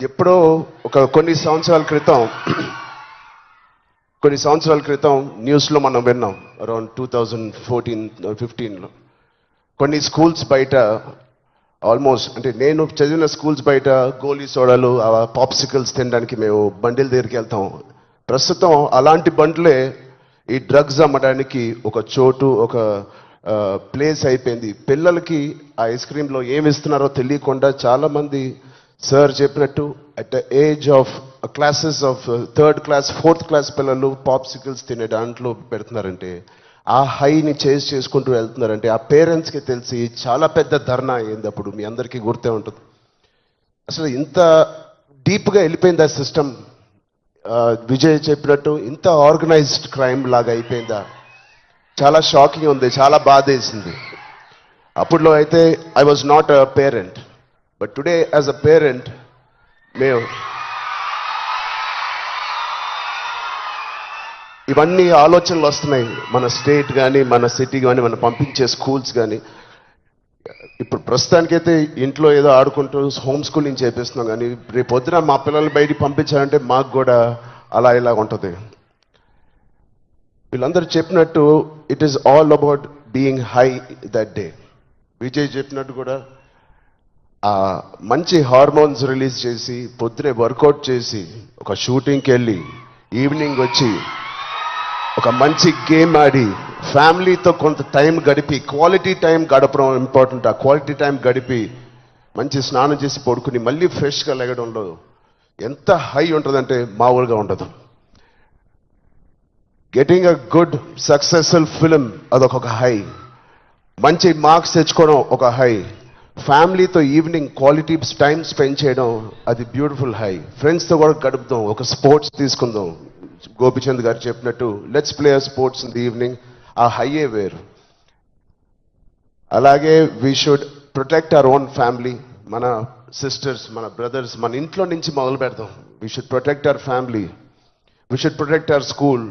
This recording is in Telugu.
ఎప్పుడో కొన్ని సంవత్సరాల క్రితం న్యూస్లో మనం విన్నాం. అరౌండ్ 2014-15లో కొన్ని స్కూల్స్ బయట ఆల్మోస్ట్, అంటే నేను చదివిన స్కూల్స్ బయట గోలీ సోడాలు, పాప్సికల్స్ తినడానికి మేము బండిల దగ్గరికి వెళ్తాం. ప్రస్తుతం అలాంటి బండ్లే ఈ డ్రగ్స్ అమ్మడానికి ఒక చోటు, ఒక ప్లేస్ అయిపోయింది. పిల్లలకి ఆ ఐస్ క్రీమ్లో ఏమి ఇస్తున్నారో తెలియకుండా చాలామంది సార్ చెప్పినట్టు at the age of classes of 3rd class 4th class పిల్లలు పాప్సికల్స్ తినే దాంట్లో పెడుతున్నారంటే, ఆ హైని చేసుకుంటూ వెళ్తున్నారంటే ఆ పేరెంట్స్కి తెలిసి చాలా పెద్ద ధర్నా అయింది. అప్పుడు మీ అందరికీ గుర్తే ఉంటుంది. అసలు ఇంత డీప్గా వెళ్ళిపోయింది ఆ సిస్టమ్. విజయ్ చెప్పినట్టు ఇంత ఆర్గనైజ్డ్ క్రైమ్ లాగా అయిపోయిందా? చాలా షాకింగ్ ఉంది, చాలా బాధ వేసింది. అప్పుడులో అయితే I was not a parent, but today as a parent మేము ఇవన్నీ ఆలోచనలు వస్తున్నాయి. మన స్టేట్ కానీ, మన సిటీ కానీ, మనం పంపించే స్కూల్స్ కానీ. ఇప్పుడు ప్రస్తుతానికైతే ఇంట్లో ఏదో ఆడుకుంటూ హోమ్ స్కూలింగ్ చేపిస్తున్నాం, కానీ రేపు పొద్దున మా పిల్లల్ని బయటికి పంపించాలంటే మాకు కూడా అలా ఇలా ఉంటుంది. వీళ్ళందరూ చెప్పినట్టు it is all about being high that day. Vijay చెప్పినట్టు కూడా మంచి హార్మోన్స్ రిలీజ్ చేసి పొద్దునే వర్కౌట్ చేసి ఒక షూటింగ్కి వెళ్ళి ఈవినింగ్ వచ్చి ఒక మంచి గేమ్ ఆడి ఫ్యామిలీతో కొంత టైం గడిపి, క్వాలిటీ టైం గడపడం ఇంపార్టెంట్. ఆ క్వాలిటీ టైం గడిపి మంచి స్నానం చేసి పడుకుని మళ్ళీ ఫ్రెష్గా లెగడంలో ఎంత హై ఉంటుందంటే మామూలుగా ఉండదు. Getting a good successful film అదొక హై, మంచి మార్క్స్ తెచ్చుకోవడం ఒక హై, ఫ్యామిలీతో ఈవినింగ్ క్వాలిటీ టైం స్పెండ్ చేయడం అది బ్యూటిఫుల్ హై, ఫ్రెండ్స్తో కూడా గడుపుదాం, ఒక స్పోర్ట్స్ తీసుకుందాం. గోపిచంద్ గారు చెప్పినట్టు let's play sports in the evening, ఆ హైయే వేరు. అలాగే we should protect our own family. మన సిస్టర్స్, మన బ్రదర్స్, మన ఇంట్లో నుంచి మొదలు పెడదాం. We should protect our family, we should protect our school,